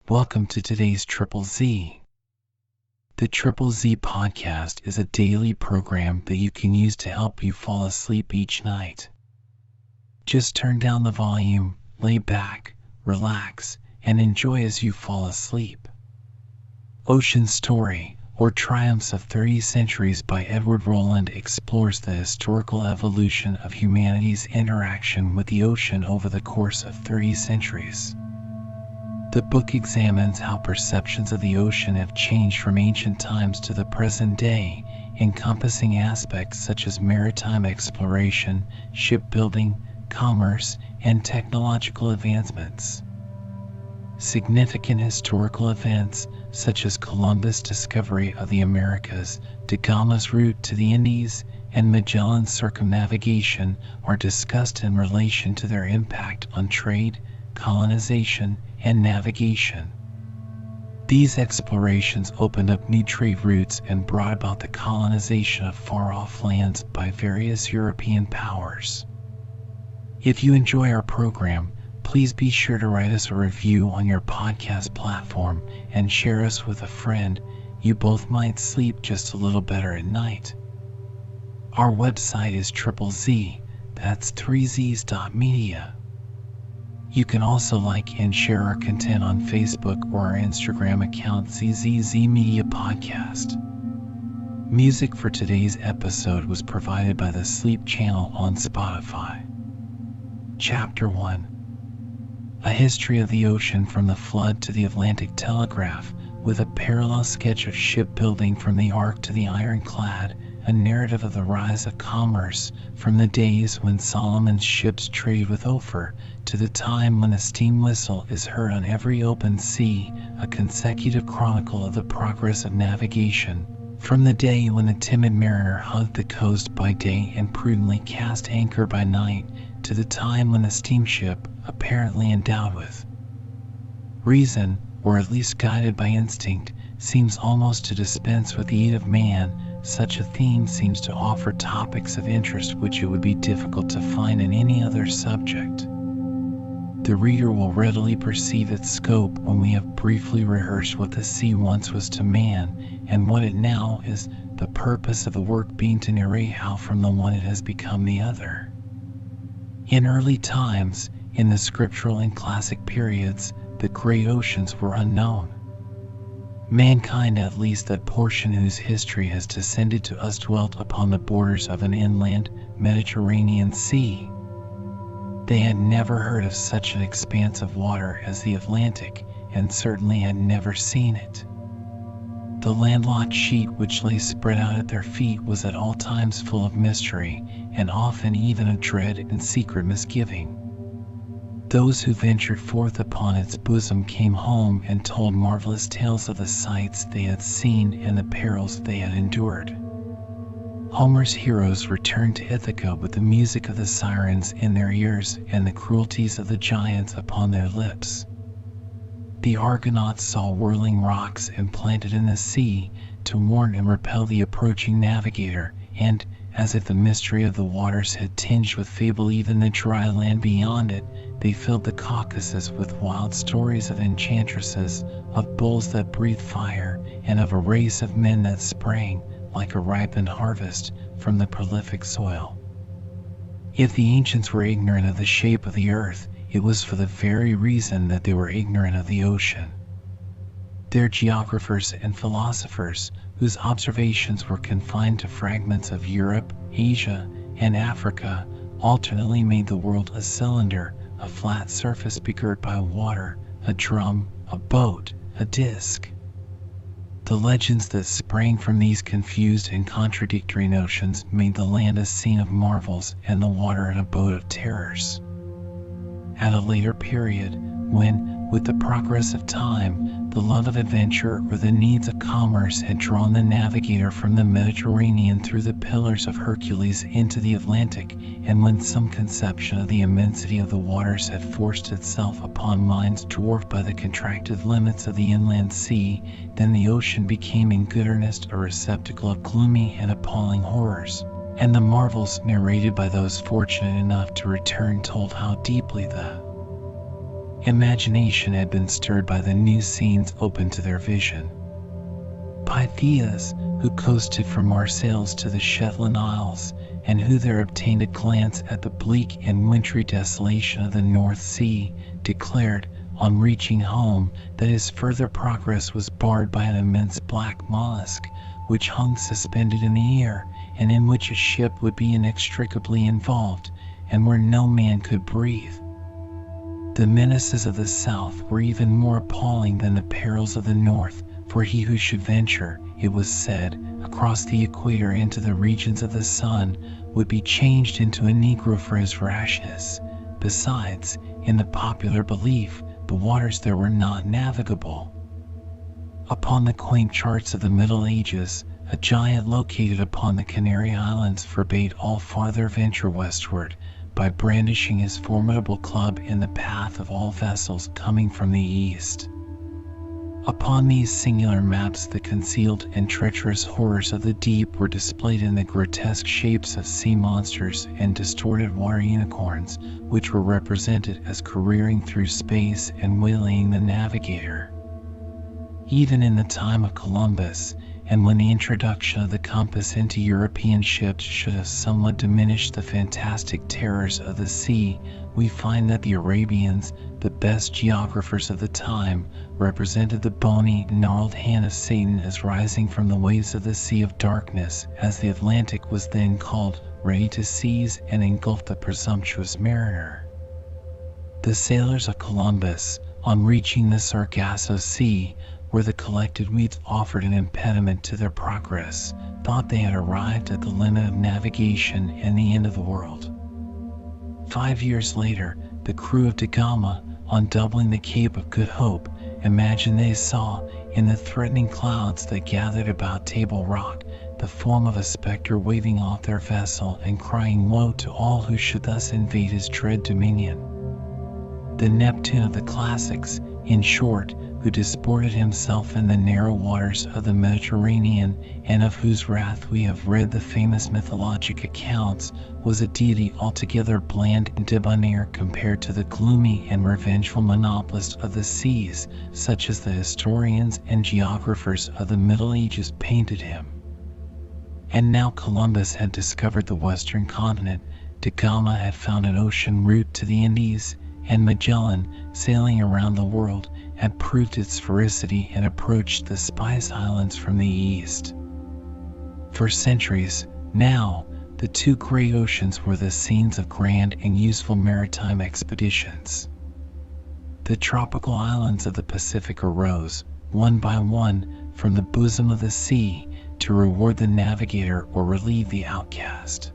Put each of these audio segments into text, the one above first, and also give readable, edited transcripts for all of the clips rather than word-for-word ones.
Welcome to today's Triple Z. The Triple Z podcast is a daily program that you can use to help you fall asleep each night. Just turn down the volume, lay back, relax, and enjoy as you fall asleep. Ocean Story, or Triumphs of 30 Centuries by Rowland explores the historical evolution of humanity's interaction with the ocean over the course of 30 centuries. The book examines how perceptions of the ocean have changed from ancient times to the present day, encompassing aspects such as maritime exploration, shipbuilding, commerce, and technological advancements. Significant historical events, such as Columbus' discovery of the Americas, da Gama's route to the Indies, and Magellan's circumnavigation, are discussed in relation to their impact on trade, colonization, and navigation. These explorations opened up new trade routes and brought about the colonization of far-off lands by various European powers. If you enjoy our program, please be sure to write us a review on your podcast platform and share us with a friend. You both might sleep just a little better at night. Our website is Triple Z, that's 3zs.media. You can also like and share our content on Facebook or our Instagram account ZZZ Media Podcast. Music for today's episode was provided by the Sleep Channel on Spotify. Chapter 1: A History of the Ocean from the Flood to the Atlantic Telegraph, with a parallel sketch of shipbuilding from the Ark to the Ironclad, a narrative of the rise of commerce from the days when Solomon's ships traded with Ophir to the time when a steam whistle is heard on every open sea, a consecutive chronicle of the progress of navigation, from the day when the timid mariner hugged the coast by day and prudently cast anchor by night, to the time when the steamship, apparently endowed with reason, or at least guided by instinct, seems almost to dispense with the aid of man. Such a theme seems to offer topics of interest which it would be difficult to find in any other subject. The reader will readily perceive its scope when we have briefly rehearsed what the sea once was to man and what it now is, the purpose of the work being to narrate how from the one it has become the other. In early times, in the scriptural and classic periods, the great oceans were unknown. Mankind, at least that portion whose history has descended to us, dwelt upon the borders of an inland Mediterranean Sea. They had never heard of such an expanse of water as the Atlantic, and certainly had never seen it. The landlocked sheet which lay spread out at their feet was at all times full of mystery, and often even of dread and secret misgiving. Those who ventured forth upon its bosom came home and told marvelous tales of the sights they had seen and the perils they had endured. Homer's heroes returned to Ithaca with the music of the sirens in their ears and the cruelties of the giants upon their lips. The Argonauts saw whirling rocks implanted in the sea to warn and repel the approaching navigator, and, as if the mystery of the waters had tinged with fable even the dry land beyond it, they filled the Caucasus with wild stories of enchantresses, of bulls that breathed fire, and of a race of men that sprang, like a ripened harvest, from the prolific soil. If the ancients were ignorant of the shape of the earth, it was for the very reason that they were ignorant of the ocean. Their geographers and philosophers, whose observations were confined to fragments of Europe, Asia, and Africa, alternately made the world a cylinder, a flat surface begirt by water, a drum, a boat, a disc. The legends that sprang from these confused and contradictory notions made the land a scene of marvels and the water an abode of terrors. At a later period, when, with the progress of time, the love of adventure or the needs of commerce had drawn the navigator from the Mediterranean through the Pillars of Hercules into the Atlantic, and when some conception of the immensity of the waters had forced itself upon minds dwarfed by the contracted limits of the inland sea, then the ocean became in good earnest a receptacle of gloomy and appalling horrors, and the marvels narrated by those fortunate enough to return told how deeply the imagination had been stirred by the new scenes open to their vision. Pythias, who coasted from Marseilles to the Shetland Isles, and who there obtained a glance at the bleak and wintry desolation of the North Sea, declared, on reaching home, that his further progress was barred by an immense black mollusk, which hung suspended in the air, and in which a ship would be inextricably involved, and where no man could breathe. The menaces of the South were even more appalling than the perils of the North, for he who should venture, it was said, across the equator into the regions of the sun would be changed into a Negro for his rashness. Besides, in the popular belief, the waters there were not navigable. Upon the quaint charts of the Middle Ages, a giant located upon the Canary Islands forbade all farther venture westward, by brandishing his formidable club in the path of all vessels coming from the east. Upon these singular maps the concealed and treacherous horrors of the deep were displayed in the grotesque shapes of sea monsters and distorted water unicorns, which were represented as careering through space and waylaying the navigator. Even in the time of Columbus, and when the introduction of the compass into European ships should have somewhat diminished the fantastic terrors of the sea, we find that the Arabians, the best geographers of the time, represented the bony, gnarled hand of Satan as rising from the waves of the Sea of Darkness, as the Atlantic was then called, ready to seize and engulf the presumptuous mariner. The sailors of Columbus, on reaching the Sargasso Sea, where the collected weeds offered an impediment to their progress, thought they had arrived at the limit of navigation and the end of the world. 5 years later, the crew of Da Gama, on doubling the Cape of Good Hope, imagined they saw, in the threatening clouds that gathered about Table Rock, the form of a specter waving off their vessel and crying woe to all who should thus invade his dread dominion. The Neptune of the classics, in short, who disported himself in the narrow waters of the Mediterranean, and of whose wrath we have read the famous mythologic accounts, was a deity altogether bland and debonair compared to the gloomy and revengeful monopolist of the seas, such as the historians and geographers of the Middle Ages painted him. And now Columbus had discovered the western continent, Da Gama had found an ocean route to the Indies, and Magellan, sailing around the world, had proved its veracity and approached the Spice Islands from the east. For centuries, now, the two great oceans were the scenes of grand and useful maritime expeditions. The tropical islands of the Pacific arose, one by one, from the bosom of the sea, to reward the navigator or relieve the outcast.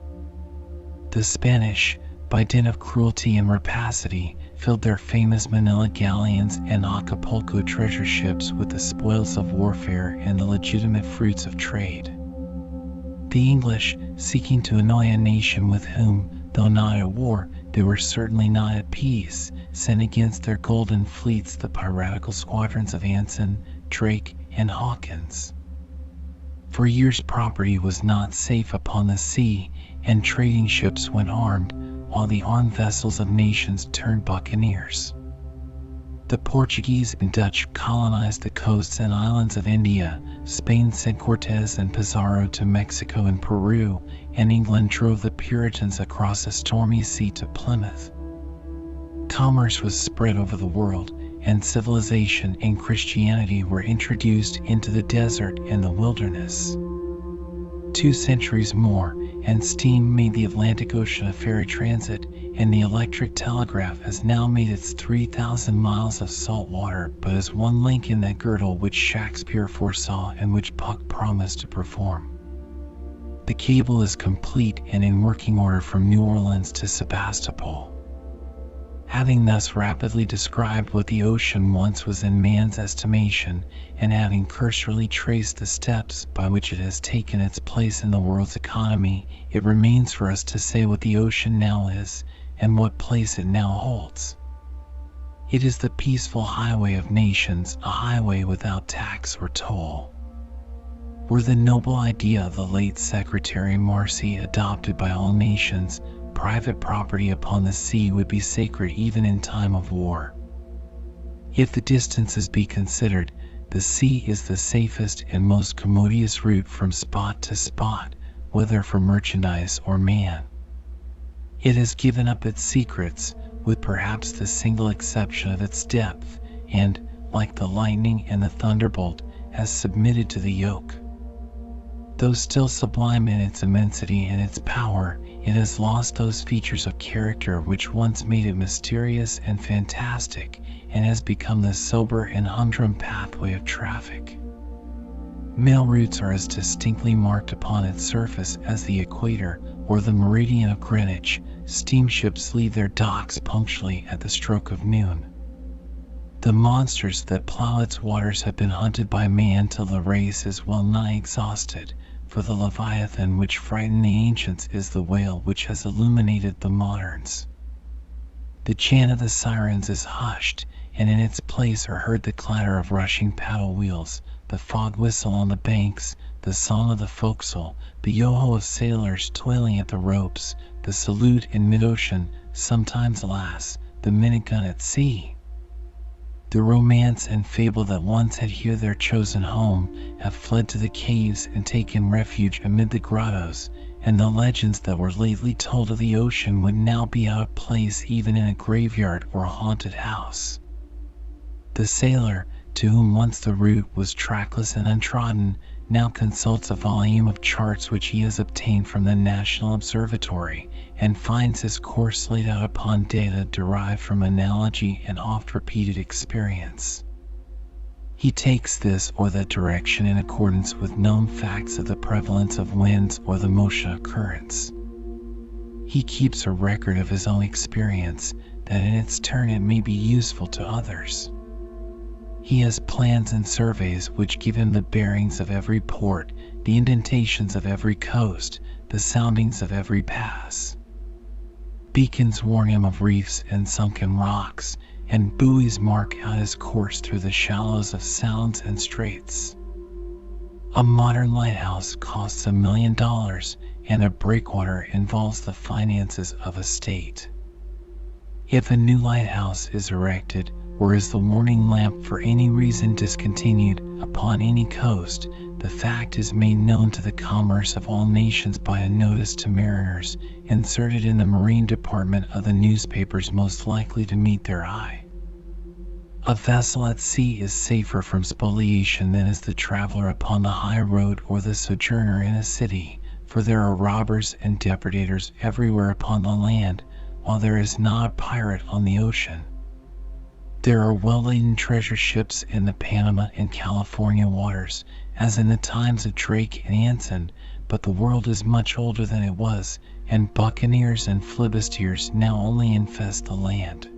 The Spanish, by dint of cruelty and rapacity, filled their famous Manila galleons and Acapulco treasure ships with the spoils of warfare and the legitimate fruits of trade. The English, seeking to annoy a nation with whom, though not at war, they were certainly not at peace, sent against their golden fleets the piratical squadrons of Anson, Drake, and Hawkins. For years property was not safe upon the sea, and trading ships went armed, while the armed vessels of nations turned buccaneers. The Portuguese and Dutch colonized the coasts and islands of India, Spain sent Cortes and Pizarro to Mexico and Peru, and England drove the Puritans across a stormy sea to Plymouth. Commerce was spread over the world, and civilization and Christianity were introduced into the desert and the wilderness. 2 centuries more, and steam made the Atlantic Ocean a ferry transit, and the electric telegraph has now made its 3,000 miles of salt water but is one link in that girdle which Shakespeare foresaw and which Puck promised to perform. The cable is complete and in working order from New Orleans to Sebastopol. Having thus rapidly described what the ocean once was in man's estimation, and having cursorily traced the steps by which it has taken its place in the world's economy, it remains for us to say what the ocean now is, and what place it now holds. It is the peaceful highway of nations, a highway without tax or toll. Were the noble idea of the late Secretary Marcy adopted by all nations, private property upon the sea would be sacred even in time of war. If the distances be considered, the sea is the safest and most commodious route from spot to spot, whether for merchandise or man. It has given up its secrets, with perhaps the single exception of its depth, and, like the lightning and the thunderbolt, has submitted to the yoke. Though still sublime in its immensity and its power, it has lost those features of character which once made it mysterious and fantastic, and has become the sober and humdrum pathway of traffic. Mail routes are as distinctly marked upon its surface as the equator or the meridian of Greenwich. Steamships leave their docks punctually at the stroke of noon. The monsters that plow its waters have been hunted by man till the race is well nigh exhausted, for the leviathan which frightened the ancients is the whale which has illuminated the moderns. The chant of the sirens is hushed, and in its place are heard the clatter of rushing paddle wheels, the fog whistle on the banks, the song of the forecastle, the yo-ho of sailors toiling at the ropes, the salute in mid-ocean, sometimes, alas, the minute-gun at sea. The romance and fable that once had here their chosen home have fled to the caves and taken refuge amid the grottos, and the legends that were lately told of the ocean would now be out of place even in a graveyard or a haunted house. The sailor, to whom once the route was trackless and untrodden, now consults a volume of charts which he has obtained from the National Observatory, and finds his course laid out upon data derived from analogy and oft-repeated experience. He takes this or that direction in accordance with known facts of the prevalence of winds or the motion of currents. He keeps a record of his own experience, that in its turn it may be useful to others. He has plans and surveys which give him the bearings of every port, the indentations of every coast, the soundings of every pass. Beacons warn him of reefs and sunken rocks, and buoys mark out his course through the shallows of sounds and straits. A modern lighthouse costs $1 million, and a breakwater involves the finances of a state. If a new lighthouse is erected, or is the warning lamp for any reason discontinued upon any coast, the fact is made known to the commerce of all nations by a notice to mariners, inserted in the marine department of the newspapers most likely to meet their eye. A vessel at sea is safer from spoliation than is the traveler upon the high road or the sojourner in a city, for there are robbers and depredators everywhere upon the land, while there is not a pirate on the ocean. There are well-laden treasure ships in the Panama and California waters, as in the times of Drake and Anson, but the world is much older than it was, and buccaneers and flibustiers now only infest the land.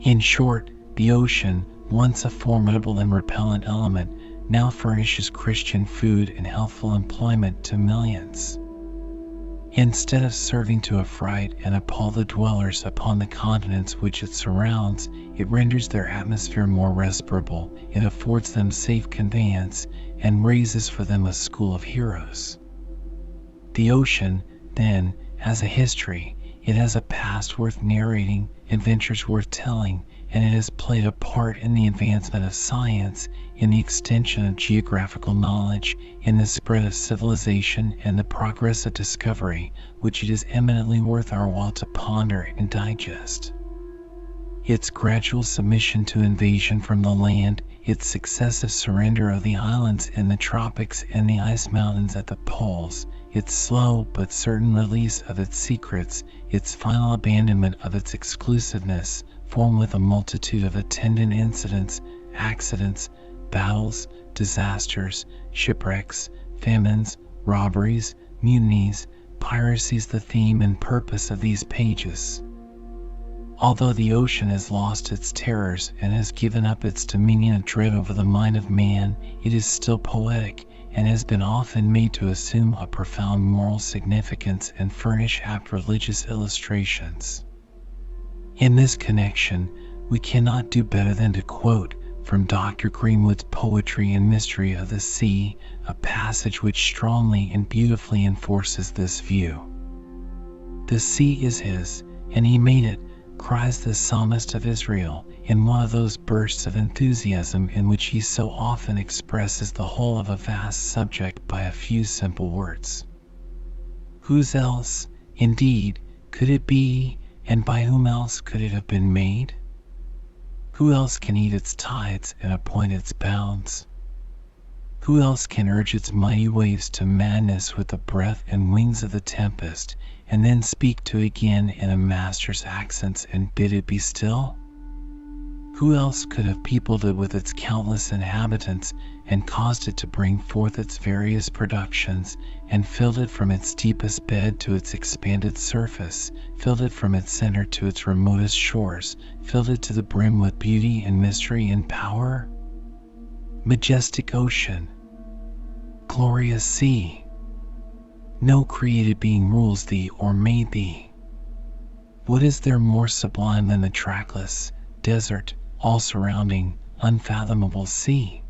In short, the ocean, once a formidable and repellent element, now furnishes Christian food and healthful employment to millions. Instead of serving to affright and appall the dwellers upon the continents which it surrounds, it renders their atmosphere more respirable, it affords them safe conveyance, and raises for them a school of heroes. The ocean, then, has a history, it has a past worth narrating, adventures worth telling, and it has played a part in the advancement of science, in the extension of geographical knowledge, in the spread of civilization and the progress of discovery, which it is eminently worth our while to ponder and digest. Its gradual submission to invasion from the land, its successive surrender of the islands in the tropics and the ice mountains at the poles, its slow but certain release of its secrets, its final abandonment of its exclusiveness, form with a multitude of attendant incidents, accidents, battles, disasters, shipwrecks, famines, robberies, mutinies, piracies the theme and purpose of these pages. Although the ocean has lost its terrors and has given up its dominion of dread over the mind of man, it is still poetic, and has been often made to assume a profound moral significance and furnish apt religious illustrations. In this connection, we cannot do better than to quote from Dr. Greenwood's Poetry and Mystery of the Sea, a passage which strongly and beautifully enforces this view. "The sea is his, and he made it," cries the psalmist of Israel. in one of those bursts of enthusiasm in which he so often expresses the whole of a vast subject by a few simple words. Whose else, indeed, could it be, and by whom else could it have been made? Who else can eat its tides and appoint its bounds? Who else can urge its mighty waves to madness with the breath and wings of the tempest, and then speak to it again in a master's accents and bid it be still? Who else could have peopled it with its countless inhabitants, and caused it to bring forth its various productions, and filled it from its deepest bed to its expanded surface, filled it from its center to its remotest shores, filled it to the brim with beauty and mystery and power? Majestic ocean, glorious sea, no created being rules thee or made thee. What is there more sublime than the trackless, desert, all-surrounding, unfathomable sea?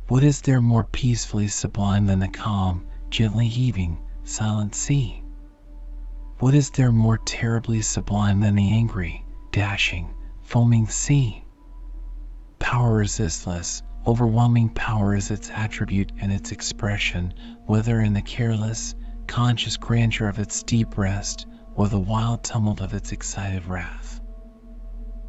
What is there more peacefully sublime than the calm, gently heaving, silent sea? What is there more terribly sublime than the angry, dashing, foaming sea? Power resistless, overwhelming power is its attribute and its expression, whether in the careless, conscious grandeur of its deep rest, or the wild tumult of its excited wrath.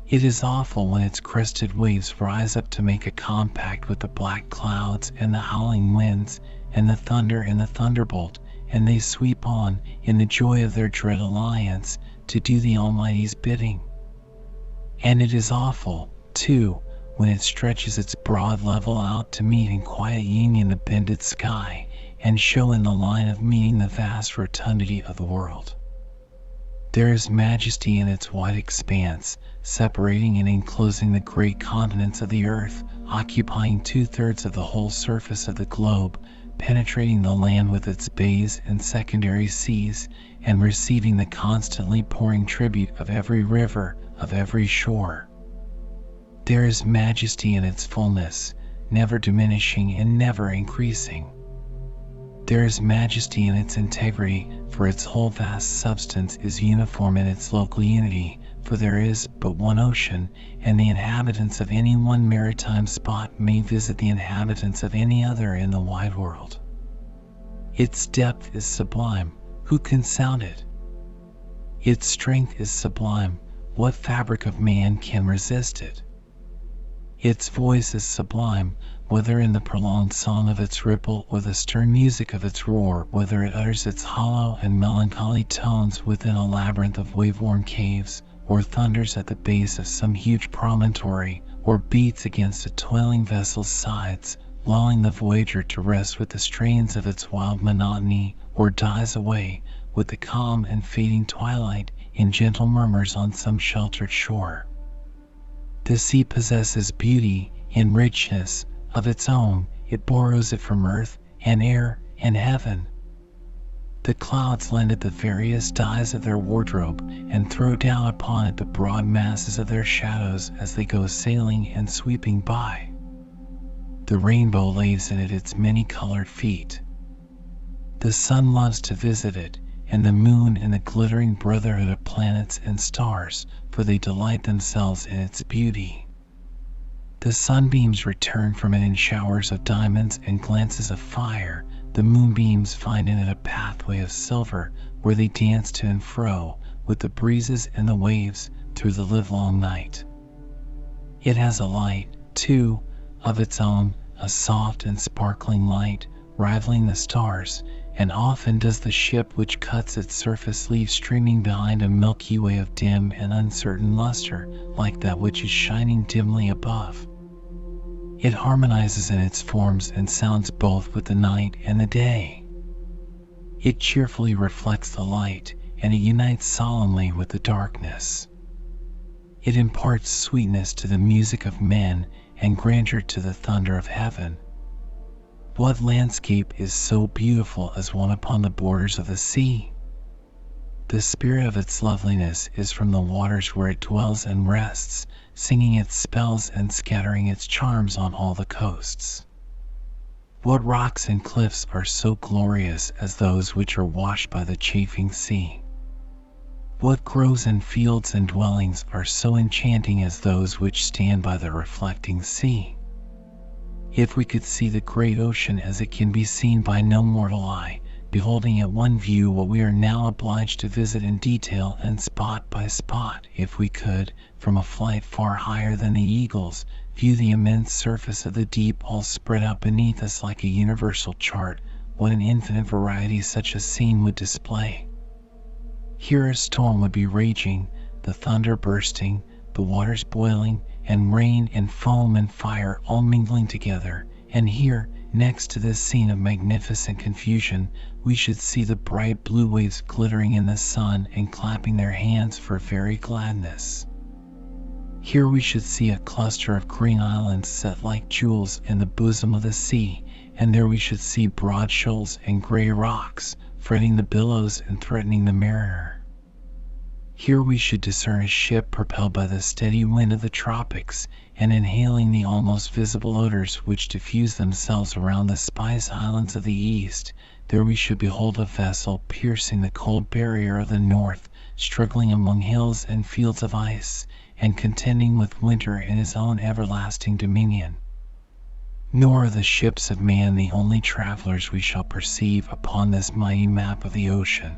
It is awful when its crested waves rise up to make a compact with the black clouds and the howling winds, and the thunder and the thunderbolt, and they sweep on, in the joy of their dread alliance, to do the Almighty's bidding. And it is awful, too, when it stretches its broad level out to meet in quiet union the bended sky, and show in the line of meeting the vast rotundity of the world. There is majesty in its wide expanse, separating and enclosing the great continents of the earth, occupying 2/3 of the whole surface of the globe, penetrating the land with its bays and secondary seas, and receiving the constantly pouring tribute of every river, of every shore. There is majesty in its fullness, never diminishing and never increasing. There is majesty in its integrity, for its whole vast substance is uniform in its local unity, for there is but one ocean, and the inhabitants of any one maritime spot may visit the inhabitants of any other in the wide world. Its depth is sublime, who can sound it? Its strength is sublime, what fabric of man can resist it? Its voice is sublime, whether in the prolonged song of its ripple or the stern music of its roar, whether it utters its hollow and melancholy tones within a labyrinth of wave-worn caves, or thunders at the base of some huge promontory, or beats against a toiling vessel's sides, lulling the voyager to rest with the strains of its wild monotony, or dies away, with the calm and fading twilight, in gentle murmurs on some sheltered shore. The sea possesses beauty and richness of its own. It borrows it from earth and air and heaven. The clouds lend it the various dyes of their wardrobe, and throw down upon it the broad masses of their shadows as they go sailing and sweeping by. The rainbow lays in it its many-colored feet. The sun loves to visit it, and the moon and the glittering brotherhood of planets and stars, for they delight themselves in its beauty. The sunbeams return from it in showers of diamonds and glances of fire. The moonbeams find in it a pathway of silver, where they dance to and fro, with the breezes and the waves, through the livelong night. It has a light, too, of its own, a soft and sparkling light, rivaling the stars, and often does the ship which cuts its surface leave streaming behind a milky way of dim and uncertain luster, like that which is shining dimly above. It harmonizes in its forms and sounds both with the night and the day. It cheerfully reflects the light, and it unites solemnly with the darkness. It imparts sweetness to the music of men and grandeur to the thunder of heaven. What landscape is so beautiful as one upon the borders of the sea? The spirit of its loveliness is from the waters where it dwells and rests, singing its spells and scattering its charms on all the coasts. What rocks and cliffs are so glorious as those which are washed by the chafing sea? What groves and fields and dwellings are so enchanting as those which stand by the reflecting sea? If we could see the great ocean as it can be seen by no mortal eye, beholding at one view what we are now obliged to visit in detail and spot by spot, if we could, from a flight far higher than the eagle's, view the immense surface of the deep all spread out beneath us like a universal chart, what an infinite variety such a scene would display. Here a storm would be raging, the thunder bursting, the waters boiling, and rain and foam and fire all mingling together, and here, next to this scene of magnificent confusion, we should see the bright blue waves glittering in the sun and clapping their hands for very gladness. Here we should see a cluster of green islands set like jewels in the bosom of the sea, and there we should see broad shoals and gray rocks, fretting the billows and threatening the mariner. Here we should discern a ship propelled by the steady wind of the tropics, and inhaling the almost visible odors which diffuse themselves around the Spice Islands of the East. There we should behold a vessel piercing the cold barrier of the North, struggling among hills and fields of ice, and contending with winter in his own everlasting dominion. Nor are the ships of man the only travelers we shall perceive upon this mighty map of the ocean.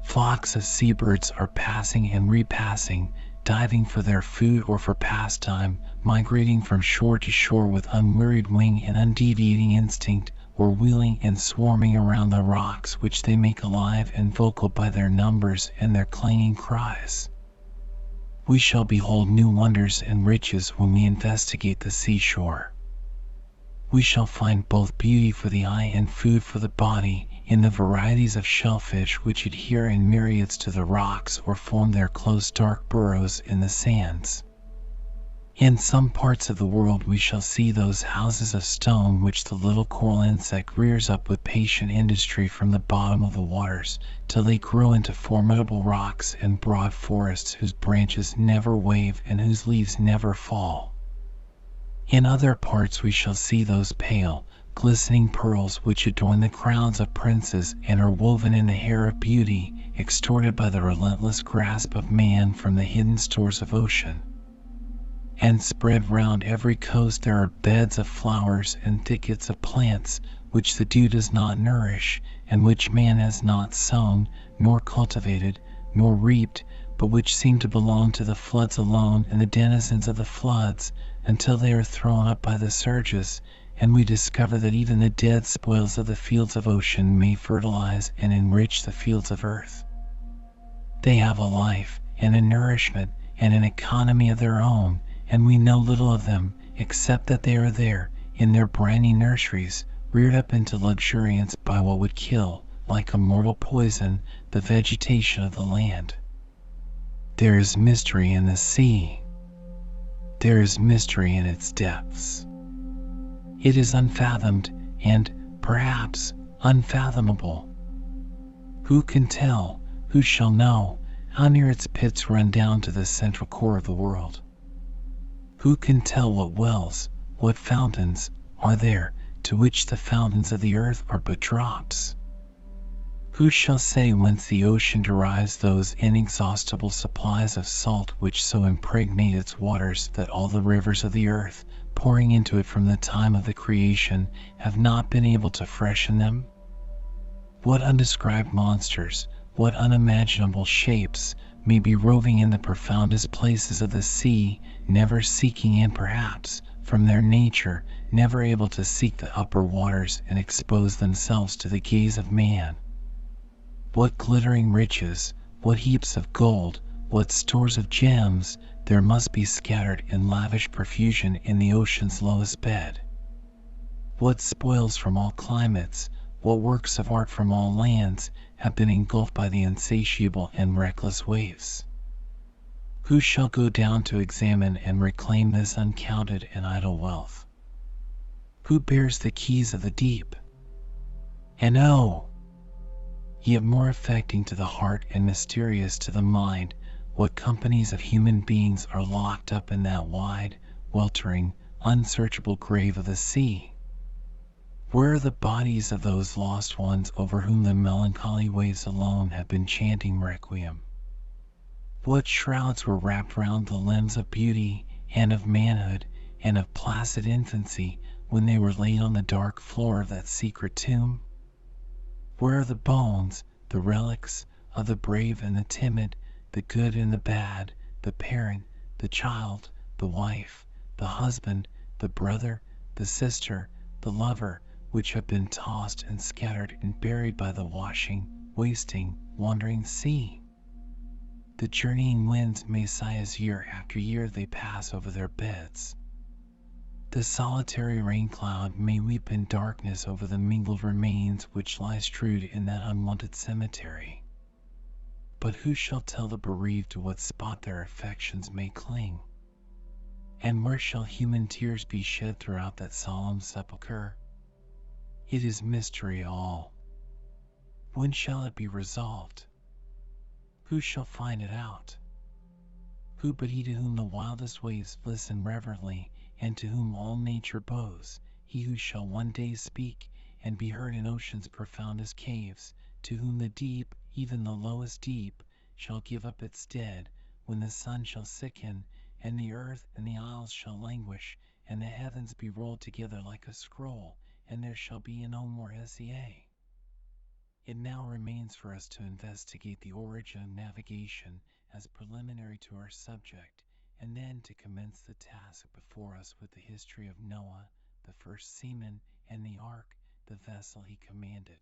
Flocks of seabirds are passing and repassing, diving for their food or for pastime, migrating from shore to shore with unwearied wing and undeviating instinct, or wheeling and swarming around the rocks which they make alive and vocal by their numbers and their clanging cries. We shall behold new wonders and riches when we investigate the seashore. We shall find both beauty for the eye and food for the body in the varieties of shellfish which adhere in myriads to the rocks or form their close dark burrows in the sands. In some parts of the world we shall see those houses of stone which the little coral insect rears up with patient industry from the bottom of the waters, till they grow into formidable rocks and broad forests whose branches never wave and whose leaves never fall. In other parts we shall see those pale, glistening pearls which adorn the crowns of princes and are woven in the hair of beauty, extorted by the relentless grasp of man from the hidden stores of ocean. And spread round every coast there are beds of flowers and thickets of plants which the dew does not nourish, and which man has not sown, nor cultivated, nor reaped, but which seem to belong to the floods alone and the denizens of the floods, until they are thrown up by the surges, and we discover that even the dead spoils of the fields of ocean may fertilize and enrich the fields of earth. They have a life and a nourishment and an economy of their own, and we know little of them except that they are there in their briny nurseries, reared up into luxuriance by what would kill, like a mortal poison, the vegetation of the land. There is mystery in the sea. There is mystery in its depths. It is unfathomed and, perhaps, unfathomable. Who can tell, who shall know, how near its pits run down to the central core of the world? Who can tell what wells, what fountains, are there, to which the fountains of the earth are but drops? Who shall say whence the ocean derives those inexhaustible supplies of salt which so impregnate its waters that all the rivers of the earth, pouring into it from the time of the creation, have not been able to freshen them? What undescribed monsters, what unimaginable shapes, may be roving in the profoundest places of the sea, never seeking and perhaps, from their nature, never able to seek the upper waters and expose themselves to the gaze of man? What glittering riches, what heaps of gold, what stores of gems, there must be scattered in lavish profusion in the ocean's lowest bed. What spoils from all climates, what works of art from all lands, have been engulfed by the insatiable and reckless waves? Who shall go down to examine and reclaim this uncounted and idle wealth? Who bears the keys of the deep? And oh, yet more affecting to the heart and mysterious to the mind, what companies of human beings are locked up in that wide, weltering, unsearchable grave of the sea? Where are the bodies of those lost ones over whom the melancholy waves alone have been chanting requiem? What shrouds were wrapped round the limbs of beauty and of manhood and of placid infancy when they were laid on the dark floor of that secret tomb? Where are the bones, the relics of the brave and the timid, the good and the bad, the parent, the child, the wife, the husband, the brother, the sister, the lover, which have been tossed and scattered and buried by the washing, wasting, wandering sea? The journeying winds may sigh as year after year they pass over their beds. The solitary rain cloud may weep in darkness over the mingled remains which lie strewed in that unwonted cemetery. But who shall tell the bereaved to what spot their affections may cling? And where shall human tears be shed throughout that solemn sepulchre? It is mystery all. When shall it be resolved? Who shall find it out? Who but he to whom the wildest waves listen reverently, and to whom all nature bows, he who shall one day speak and be heard in ocean's profoundest caves, to whom the deep, even the lowest deep, shall give up its dead, when the sun shall sicken, and the earth and the isles shall languish, and the heavens be rolled together like a scroll, and there shall be no more SEA. It now remains for us to investigate the origin of navigation as preliminary to our subject, and then to commence the task before us with the history of Noah, the first seaman, and the ark, the vessel he commanded.